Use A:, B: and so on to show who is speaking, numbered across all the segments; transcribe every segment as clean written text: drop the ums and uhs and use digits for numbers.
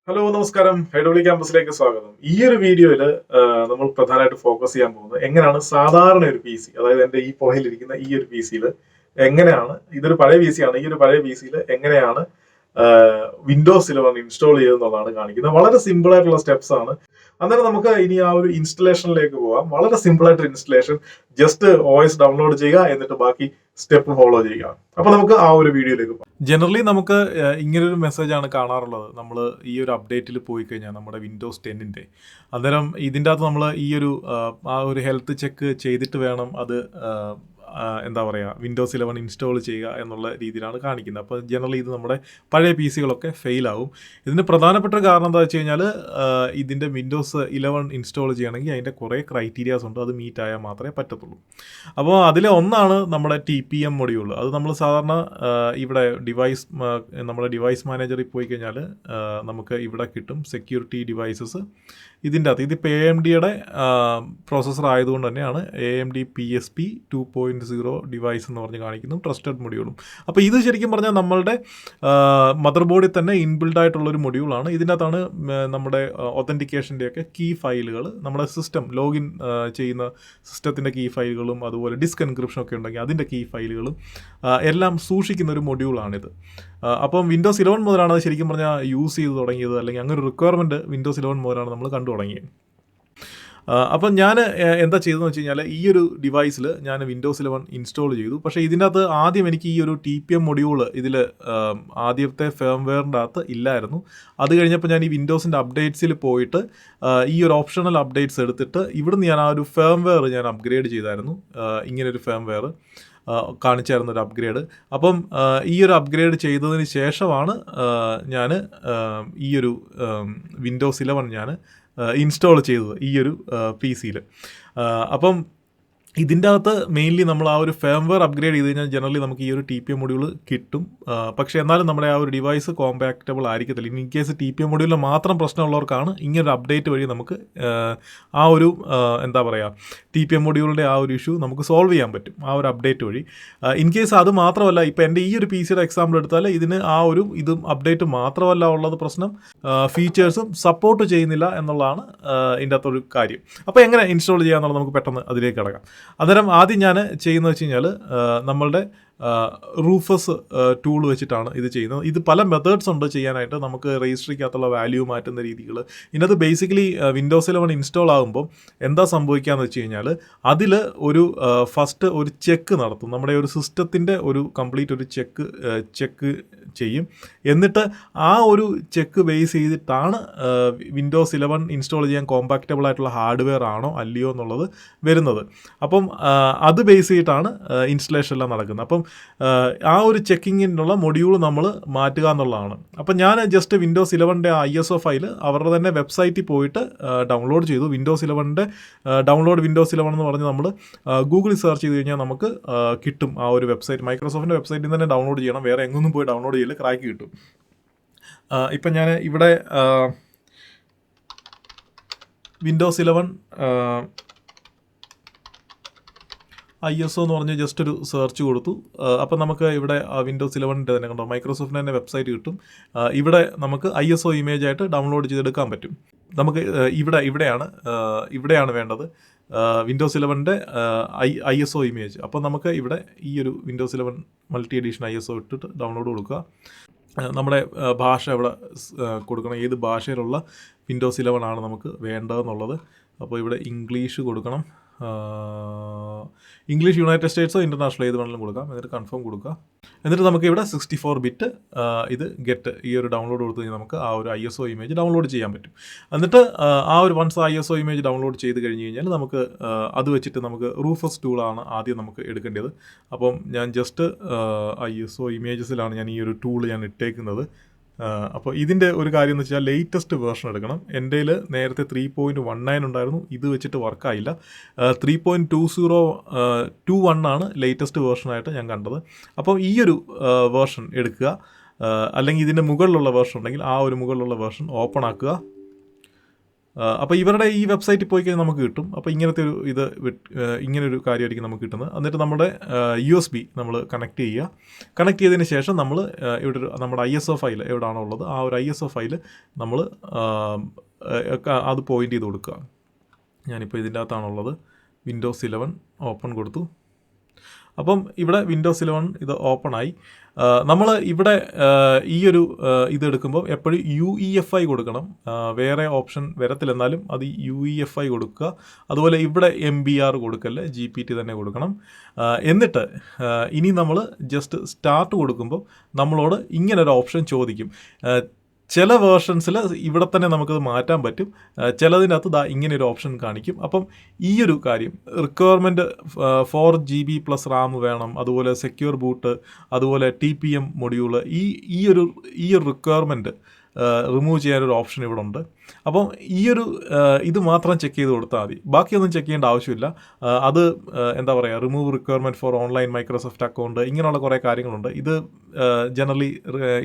A: Hello നമസ്കാരം IWCampusലേക്ക് സ്വാഗതം. ഈ ഒരു വീഡിയോയിൽ നമ്മൾ പ്രധാനമായിട്ട് ഫോക്കസ് ചെയ്യാൻ പോകുന്നത് എങ്ങനെയാണ് സാധാരണ ഒരു പി സി, അതായത് എൻ്റെ ഈ പുറകിലിരിക്കുന്ന ഈ ഒരു പി സിയിൽ എങ്ങനെയാണ്, ഇതൊരു പഴയ പി സി ആണ്, ഈ ഒരു പഴയ പി സിയിൽ എങ്ങനെയാണ് വിൻഡോസ് 11 ഇൻസ്റ്റാൾ ചെയ്യുന്നതാണ് കാണിക്കുന്നത്. വളരെ സിമ്പിൾ ആയിട്ടുള്ള സ്റ്റെപ്സ് ആണ്. അന്നേരം നമുക്ക് ഇനി ആ ഒരു ഇൻസ്റ്റലേഷനിലേക്ക് പോകാം. വളരെ സിമ്പിൾ ആയിട്ട് ഇൻസ്റ്റലേഷൻ, ജസ്റ്റ് OS ഡൗൺലോഡ് ചെയ്യുക, എന്നിട്ട് ബാക്കി സ്റ്റെപ്പ് ഫോളോ ചെയ്യുക. അപ്പൊ നമുക്ക് ആ ഒരു വീഡിയോയിലേക്ക് പോകാം. ജനറലി നമുക്ക് ഇങ്ങനൊരു മെസ്സേജ് ആണ് കാണാറുള്ളത്. നമ്മൾ ഈ ഒരു അപ്ഡേറ്റിൽ പോയി കഴിഞ്ഞാൽ നമ്മുടെ വിൻഡോസ് 10ൻ്റെ അന്നേരം ഇതിൻ്റെ അകത്ത് നമ്മൾ ഈ ഒരു ആ ഒരു ഹെൽത്ത് ചെക്ക് ചെയ്തിട്ട് വേണം അത് എന്താ പറയുക വിൻഡോസ് 11 ഇൻസ്റ്റാൾ ചെയ്യുക എന്നുള്ള രീതിയിലാണ് കാണിക്കുന്നത്. അപ്പോൾ ജനറലി ഇത് നമ്മുടെ പഴയ പി സികളൊക്കെ ഫെയിലാവും. ഇതിന് പ്രധാനപ്പെട്ട കാരണം എന്താ വെച്ച് കഴിഞ്ഞാൽ ഇതിൻ്റെ വിൻഡോസ് 11 ഇൻസ്റ്റാൾ ചെയ്യണമെങ്കിൽ അതിൻ്റെ കുറേ ക്രൈറ്റീരിയാസ് ഉണ്ട്. അത് മീറ്റ് ആയാൽ മാത്രമേ പറ്റത്തുള്ളൂ. അപ്പോൾ അതിലെ ഒന്നാണ് നമ്മുടെ TPM മൊഡ്യൂൾ. അത് നമ്മൾ സാധാരണ ഇവിടെ നമ്മുടെ ഡിവൈസ് മാനേജറിൽ പോയി കഴിഞ്ഞാൽ നമുക്ക് ഇവിടെ കിട്ടും സെക്യൂരിറ്റി ഡിവൈസസ്. ഇതിൻ്റെ അകത്ത് ഇതിപ്പോൾ AMDയുടെ പ്രോസസ്സർ ആയതുകൊണ്ട് തന്നെയാണ് AMD PSP 2.0 ഡിവൈസ് എന്ന് പറഞ്ഞ് കാണിക്കുന്നു, ട്രസ്റ്റഡ് മൊഡ്യൂളും. അപ്പോൾ ഇത് ശരിക്കും പറഞ്ഞാൽ നമ്മളുടെ മദർ ബോർഡിൽ തന്നെ ഇൻബിൽഡ് ആയിട്ടുള്ളൊരു മൊഡ്യൂളാണ്. ഇതിൻ്റെ അകത്താണ് നമ്മുടെ ഒത്തൻറ്റിക്കേഷൻ്റെയൊക്കെ കീ ഫയലുകൾ, നമ്മുടെ സിസ്റ്റം ലോഗിൻ ചെയ്യുന്ന സിസ്റ്റത്തിൻ്റെ കീ ഫയലുകളും അതുപോലെ ഡിസ്ക് എൻക്രിപ്ഷനൊക്കെ ഉണ്ടെങ്കിൽ അതിൻ്റെ കീ ഫയലുകളും എല്ലാം സൂക്ഷിക്കുന്ന ഒരു മൊഡ്യൂളാണിത്. അപ്പം വിൻഡോസ് 11 മുതലാണ് അത് ശരിക്കും പറഞ്ഞാൽ യൂസ് ചെയ്ത് തുടങ്ങിയത്, അല്ലെങ്കിൽ അങ്ങനെ ഒരു റിക്വയർമെൻറ്റ് വിൻഡോസ് 11 മുതലാണ് നമ്മൾ കണ്ടു തുടങ്ങിയത്. അപ്പം ഞാൻ എന്താ ചെയ്തതെന്ന് വെച്ച് കഴിഞ്ഞാൽ ഈ ഒരു ഡിവൈസിൽ ഞാൻ വിൻഡോസ് 11 ഇൻസ്റ്റാൾ ചെയ്തു. പക്ഷേ ഇതിൻ്റെ അകത്ത് ആദ്യം എനിക്ക് ഈ ഒരു TPM മൊഡ്യൂൾ ഇതിൽ ആദ്യത്തെ ഫേംവെയറിൻ്റെ അകത്ത് ഇല്ലായിരുന്നു. അത് കഴിഞ്ഞപ്പോൾ ഞാൻ ഈ വിൻഡോസിൻ്റെ അപ്ഡേറ്റ്സിൽ പോയിട്ട് ഈ ഒരു ഓപ്ഷണൽ അപ്ഡേറ്റ്സ് എടുത്തിട്ട് ഇവിടുന്ന് ഞാൻ ആ ഒരു ഫേംവെയർ ഞാൻ അപ്ഗ്രേഡ് ചെയ്തായിരുന്നു. ഇങ്ങനൊരു ഫേംവെയർ കാണിച്ചായിരുന്നു ഒരു അപ്ഗ്രേഡ്. അപ്പം ഈ ഒരു അപ്ഗ്രേഡ് ചെയ്തതിന് ശേഷമാണ് ഞാൻ ഈ ഒരു വിൻഡോസ് 11 ഞാൻ ഇൻസ്റ്റാൾ ചെയ്തത് ഈ ഒരു പി സിയിൽ. അപ്പം ഇതിൻ്റെ അകത്ത് മെയിൻലി നമ്മൾ ആ ഒരു ഫേംവെയർ അപ്ഗ്രേഡ് ചെയ്ത് കഴിഞ്ഞാൽ ജനറലി നമുക്ക് ഈ ഒരു TPM മൊഡ്യൂൾ കിട്ടും. പക്ഷേ എന്നാലും നമ്മുടെ ആ ഒരു ഡിവൈസ് കോമ്പാക്റ്റബിൾ ആയിരിക്കത്തില്ല. ഇൻ കേസ് TPM മൊഡ്യൂളിൽ മാത്രം പ്രശ്നമുള്ളവർക്കാണ് ഇങ്ങനൊരു അപ്ഡേറ്റ് വഴി നമുക്ക് ആ ഒരു എന്താ പറയുക TPM മൊഡ്യൂളിൻ്റെ ആ ഒരു ഇഷ്യൂ നമുക്ക് സോൾവ് ചെയ്യാൻ പറ്റും ആ ഒരു അപ്ഡേറ്റ് വഴി. ഇൻ കേസ് അത് മാത്രമല്ല, ഇപ്പോൾ എൻ്റെ ഈ ഒരു പി സിയുടെ എക്സാമ്പിൾ എടുത്താൽ ഇതിന് ആ ഒരു ഇതും അപ്ഡേറ്റ് മാത്രമല്ല ഉള്ളത് പ്രശ്നം, ഫീച്ചേഴ്സും സപ്പോർട്ട് ചെയ്യുന്നില്ല എന്നുള്ളതാണ് ഇതിൻ്റെ അകത്തൊരു കാര്യം. അപ്പോൾ എങ്ങനെ ഇൻസ്റ്റാൾ ചെയ്യാന്നുള്ളത് നമുക്ക് പെട്ടെന്ന് അതിലേക്ക് കിടക്കാം. അന്നേരം ആദ്യം ഞാൻ ചെയ്യുന്നത് വെച്ച് കഴിഞ്ഞാൽ നമ്മളുടെ റൂഫസ് ടൂൾ വെച്ചിട്ടാണ് ഇത് ചെയ്യുന്നത്. ഇത് പല മെത്തേഡ്സ് ഉണ്ട് ചെയ്യാനായിട്ട്. നമുക്ക് രജിസ്ട്രിക്കകത്തുള്ള വാല്യൂ മാറ്റുന്ന രീതികൾ. ഇതിനകത്ത് ബേസിക്കലി വിൻഡോസ് 11 ഇൻസ്റ്റാൾ ആകുമ്പോൾ എന്താ സംഭവിക്കുകയെന്ന് വെച്ച് കഴിഞ്ഞാൽ അതിൽ ഒരു ഫസ്റ്റ് ഒരു ചെക്ക് നടത്തും. നമ്മുടെ ഒരു സിസ്റ്റത്തിൻ്റെ ഒരു കംപ്ലീറ്റ് ഒരു ചെക്ക് ചെയ്യും. എന്നിട്ട് ആ ഒരു ചെക്ക് ബേസ് ചെയ്തിട്ടാണ് വിൻഡോസ് 11 ഇൻസ്റ്റാൾ ചെയ്യാൻ കോമ്പാക്റ്റബിൾ ആയിട്ടുള്ള ഹാർഡ്വെയർ ആണോ അല്ലയോ എന്നുള്ളത് വരുന്നത്. അപ്പം അത് ബേസ് ചെയ്തിട്ടാണ് ഇൻസ്റ്റലേഷൻ എല്ലാം നടക്കുന്നത്. അപ്പം ആ ഒരു ചെക്കിങ്ങിനുള്ള മൊഡ്യൂൾ നമ്മൾ മാറ്റുക എന്നുള്ളതാണ്. അപ്പം ഞാൻ ജസ്റ്റ് വിൻഡോസ് 11ൻ്റെ ISO ഫയൽ അവരുടെ തന്നെ വെബ്സൈറ്റിൽ പോയിട്ട് ഡൗൺലോഡ് ചെയ്തു. വിൻഡോസ് 11ൻ്റെ ഡൗൺലോഡ് വിൻഡോസ് 11 എന്ന് പറഞ്ഞ് നമ്മൾ ഗൂഗിളിൽ സെർച്ച് ചെയ്ത് കഴിഞ്ഞാൽ നമുക്ക് കിട്ടും ആ ഒരു വെബ്സൈറ്റ്. മൈക്രോസോഫ്റ്റിൻ്റെ വെബ്സൈറ്റിൽ തന്നെ ഡൗൺലോഡ് ചെയ്യണം, വേറെ എങ്ങൊന്നും പോയി ഡൗൺലോഡ് ചെയ്യില്ല, ക്രാക്ക് കിട്ടും. ഇപ്പം ഞാൻ ഇവിടെ വിൻഡോസ് 11 ISO എന്ന് പറഞ്ഞ് ജസ്റ്റ് ഒരു സെർച്ച് കൊടുത്തു. അപ്പം നമുക്ക് ഇവിടെ വിൻഡോസ് 11ൻ്റെ തന്നെ കണ്ടോ മൈക്രോസോഫ്റ്റിൻ്റെ തന്നെ വെബ്സൈറ്റ് കിട്ടും. ഇവിടെ നമുക്ക് ISO ഇമേജ് ആയിട്ട് ഡൗൺലോഡ് ചെയ്തെടുക്കാൻ പറ്റും. നമുക്ക് ഇവിടെയാണ് വേണ്ടത് വിൻഡോസ് 11ൻ്റെ ISO ഇമേജ്. അപ്പോൾ നമുക്ക് ഇവിടെ ഈ ഒരു വിൻഡോസ് 11 മൾട്ടി എഡിഷൻ ISO ഇട്ടിട്ട് ഡൗൺലോഡ് കൊടുക്കുക. നമ്മുടെ ഭാഷ ഇവിടെ കൊടുക്കണം, ഏത് ഭാഷയിലുള്ള വിൻഡോസ് 11 ആണ് നമുക്ക് വേണ്ടതെന്നുള്ളത്. അപ്പോൾ ഇവിടെ ഇംഗ്ലീഷ് കൊടുക്കണം. ഇംഗ്ലീഷ് യുണൈറ്റഡ് സ്റ്റേറ്റ്സോ ഇൻ്റർനാഷണൽ ഏത് വേണമെങ്കിലും കൊടുക്കാം. എന്നിട്ട് കൺഫേം കൊടുക്കുക. എന്നിട്ട് നമുക്ക് ഇവിടെ 64 ബിറ്റ് ഇത് ഗെറ്റ് ഈ ഒരു ഡൗൺലോഡ് കൊടുത്തു കഴിഞ്ഞാൽ നമുക്ക് ആ ഒരു ISO ഇമേജ് ഡൗൺലോഡ് ചെയ്യാൻ പറ്റും. എന്നിട്ട് ആ ഒരു വൺസ് ISO ഇമേജ് ഡൗൺലോഡ് ചെയ്ത് കഴിഞ്ഞ് കഴിഞ്ഞാൽ നമുക്ക് അത് വെച്ചിട്ട് നമുക്ക് റൂഫസ് ടൂളാണ് ആദ്യം നമുക്ക് എടുക്കേണ്ടത്. അപ്പം ഞാൻ ജസ്റ്റ് ISO ഇമേജസിലാണ് ഞാൻ ഈ ഒരു ടൂൾ ഞാൻ ഇട്ടേക്കുന്നത്. അപ്പോൾ ഇതിൻ്റെ ഒരു കാര്യം എന്ന് വെച്ചാൽ ലേറ്റസ്റ്റ് വേർഷൻ എടുക്കണം. എൻ്റെ നേരത്തെ 3.19 ഉണ്ടായിരുന്നു, ഇത് വെച്ചിട്ട് വർക്കായില്ല. 3.2021 ആണ് ലേറ്റസ്റ്റ് വേർഷനായിട്ട് ഞാൻ കണ്ടത്. അപ്പോൾ ഈ ഒരു വേർഷൻ എടുക്കുക. അല്ലെങ്കിൽ ഇതിൻ്റെ മുകളിലുള്ള വേർഷൻ ഉണ്ടെങ്കിൽ ആ ഒരു മുകളിലുള്ള വേർഷൻ ഓപ്പൺ ആക്കുക. അപ്പോൾ ഇവരുടെ ഈ വെബ്സൈറ്റിൽ പോയി കഴിഞ്ഞാൽ നമുക്ക് കിട്ടും. അപ്പോൾ ഇങ്ങനത്തെ ഒരു ഇങ്ങനൊരു കാര്യമായിരിക്കും നമുക്ക് കിട്ടുന്നത്. എന്നിട്ട് നമ്മുടെ USB നമ്മൾ കണക്ട് ചെയ്യുക. കണക്ട് ചെയ്തതിന് ശേഷം നമ്മൾ ഇവിടെ നമ്മുടെ ISO ഫയൽ എവിടെയാണോ ഉള്ളത് ആ ഒരു ISO ഫയൽ നമ്മൾ അത് പോയിൻ്റ് ചെയ്ത് കൊടുക്കുക. ഞാനിപ്പോൾ ഇതിൻ്റെ അകത്താണുള്ളത്. Windows 11 ഓപ്പൺ കൊടുത്തു. അപ്പം ഇവിടെ Windows 11 ഇത് ഓപ്പണായി. നമ്മൾ ഇവിടെ ഈ ഒരു ഇതെടുക്കുമ്പോൾ എപ്പോഴും UEFI കൊടുക്കണം. വേറെ ഓപ്ഷൻ വരത്തില്ല, എന്നാലും അത് UEFI കൊടുക്കുക. അതുപോലെ ഇവിടെ MBR കൊടുക്കല്ലേ, GPT തന്നെ കൊടുക്കണം. എന്നിട്ട് ഇനി നമ്മൾ ജസ്റ്റ് സ്റ്റാർട്ട് കൊടുക്കുമ്പോൾ നമ്മളോട് ഇങ്ങനൊരു ഓപ്ഷൻ ചോദിക്കും. ചില വേർഷൻസിൽ ഇവിടെ തന്നെ നമുക്കത് മാറ്റാൻ പറ്റും. ചിലതിൻ്റെ അകത്ത് ഇങ്ങനെ ഒരു ഓപ്ഷൻ കാണിക്കും. അപ്പം ഈ ഒരു കാര്യം റിക്വയർമെൻറ്റ് 4 GB പ്ലസ് റാം വേണം, അതുപോലെ സെക്യൂർ ബൂട്ട്, അതുപോലെ TPM മൊഡ്യൂള്, ഈ ഒരു റിക്വയർമെൻറ്റ് റിമൂവ് ചെയ്യാനൊരു ഓപ്ഷൻ ഇവിടെ ഉണ്ട്. അപ്പം ഇത് മാത്രം ചെക്ക് ചെയ്ത് കൊടുത്താൽ മതി, ബാക്കിയൊന്നും ചെക്ക് ചെയ്യേണ്ട ആവശ്യമില്ല. അത് എന്താ പറയുക, remove requirement for online Microsoft account, ഇങ്ങനെയുള്ള കുറേ കാര്യങ്ങളുണ്ട്. ഇത് ജനറലി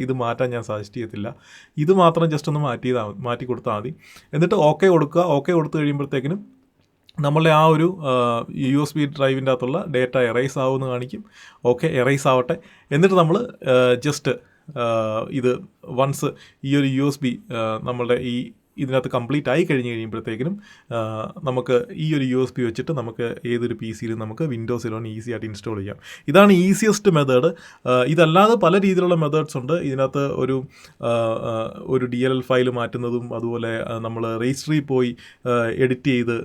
A: ഇത് മാറ്റാൻ ഞാൻ സജസ്റ്റ് ചെയ്യത്തില്ല. ഇത് മാത്രം ജസ്റ്റ് ഒന്ന് മാറ്റി കൊടുത്താൽ മതി. എന്നിട്ട് ഓക്കെ കൊടുക്കുക. ഓക്കെ കൊടുത്തു കഴിയുമ്പോഴത്തേക്കിനും നമ്മളുടെ ആ ഒരു USB ഡ്രൈവിൻ്റെ അകത്തുള്ള ഡേറ്റ എറൈസ് ആവുമെന്ന് കാണിക്കും. ഓക്കെ, എറൈസ് ആവട്ടെ. എന്നിട്ട് നമ്മൾ ജസ്റ്റ് ഇത് വൺസ് ഈ ഒരു USB നമ്മളുടെ ഇതിനകത്ത് കംപ്ലീറ്റ് ആയി കഴിയുമ്പോഴത്തേക്കിനും നമുക്ക് ഈ ഒരു USB വെച്ചിട്ട് നമുക്ക് ഏതൊരു PC-യിലും നമുക്ക് Windows 11 ഈസി ആയിട്ട് ഇൻസ്റ്റാൾ ചെയ്യാം. ഇതാണ് ഈസിയസ്റ്റ് മെത്തേഡ്. ഇതല്ലാതെ പല രീതിയിലുള്ള മെത്തേഡ്സ് ഉണ്ട്. ഇതിനകത്ത് ഒരു DLL ഫയൽ മാറ്റുന്നതും, അതുപോലെ നമ്മൾ രജിസ്ട്രിയിൽ പോയി എഡിറ്റ് ചെയ്ത്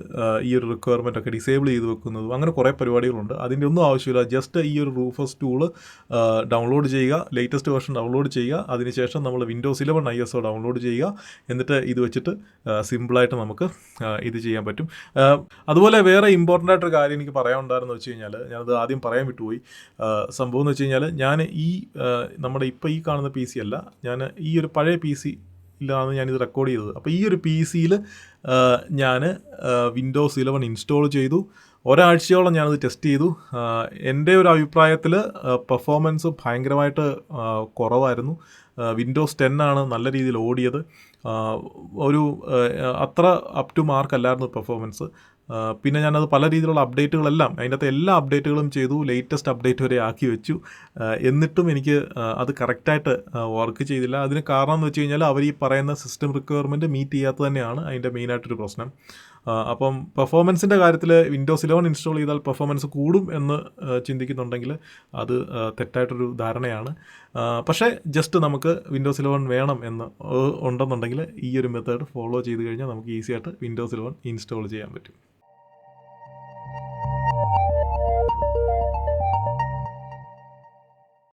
A: ഈ ഒരു റിക്വയർമെൻ്റ് ഒക്കെ ഡിസേബിൾ ചെയ്ത് വെക്കുന്നതും, അങ്ങനെ കുറേ പരിപാടികളുണ്ട്. അതിൻ്റെ ഒന്നും ആവശ്യമില്ല. ജസ്റ്റ് ഈ ഒരു റൂഫസ് ടൂള് ഡൗൺലോഡ് ചെയ്യുക, ലേറ്റസ്റ്റ് വേർഷൻ ഡൗൺലോഡ് ചെയ്യുക. അതിനുശേഷം നമ്മൾ Windows 11 ISO ഡൗൺലോഡ് ചെയ്യുക. എന്നിട്ട് ഇത് വെച്ചിട്ട് സിമ്പിളായിട്ട് നമുക്ക് ഇത് ചെയ്യാൻ പറ്റും. അതുപോലെ വേറെ ഇമ്പോർട്ടൻ്റ് ആയിട്ടൊരു കാര്യം എനിക്ക് പറയാനുണ്ടായിരുന്നു വെച്ച് കഴിഞ്ഞാൽ, ഞാനത് ആദ്യം പറയാൻ വിട്ടുപോയി. സംഭവം എന്ന് വെച്ച് കഴിഞ്ഞാൽ, ഞാൻ നമ്മുടെ ഇപ്പോൾ ഈ കാണുന്ന PC അല്ല, ഞാൻ ഈ ഒരു പഴയ PC-യിലാണ് ഞാനിത് റെക്കോർഡ് ചെയ്തത്. അപ്പോൾ ഈ ഒരു PC-യിൽ ഞാൻ Windows 11 ഇൻസ്റ്റാൾ ചെയ്തു. ഒരാഴ്ചയോളം ഞാനത് ടെസ്റ്റ് ചെയ്തു. എൻ്റെ ഒരു അഭിപ്രായത്തിൽ പെർഫോമൻസ് ഭയങ്കരമായിട്ട് കുറവായിരുന്നു. Windows 10 ആണ് നല്ല രീതിയിൽ ഓടിയത്. അത്ര അപ് ടു മാർക്ക് അല്ലായിരുന്നു പെർഫോമൻസ്. പിന്നെ ഞാനത് പല രീതിയിലുള്ള അപ്ഡേറ്റുകളെല്ലാം, അതിൻ്റെ അകത്ത് എല്ലാ അപ്ഡേറ്റുകളും ചെയ്തു, ലേറ്റസ്റ്റ് അപ്ഡേറ്റ് വരെ ആക്കി വെച്ചു. എന്നിട്ടും എനിക്ക് അത് കറക്റ്റായിട്ട് വർക്ക് ചെയ്തില്ല. അതിന് കാരണം എന്ന് വെച്ച് കഴിഞ്ഞാൽ, അവർ ഈ പറയുന്ന സിസ്റ്റം റിക്വയർമെൻറ്റ് മീറ്റ് ചെയ്യാത്തത് തന്നെയാണ് അതിൻ്റെ മെയിനായിട്ടൊരു പ്രശ്നം. അപ്പം പെർഫോമൻസിൻ്റെ കാര്യത്തിൽ Windows 11 ഇൻസ്റ്റാൾ ചെയ്താൽ പെർഫോമൻസ് കൂടും എന്ന് ചിന്തിക്കുന്നുണ്ടെങ്കിൽ അത് തെറ്റായിട്ടൊരു ധാരണയാണ്. പക്ഷേ ജസ്റ്റ് നമുക്ക് Windows 11 വേണം എന്ന് ഉണ്ടെന്നുണ്ടെങ്കിൽ ഈ ഒരു മെത്തേഡ് ഫോളോ ചെയ്ത് കഴിഞ്ഞാൽ നമുക്ക് ഈസി ആയിട്ട് Windows 11 ഇൻസ്റ്റാൾ ചെയ്യാൻ പറ്റും.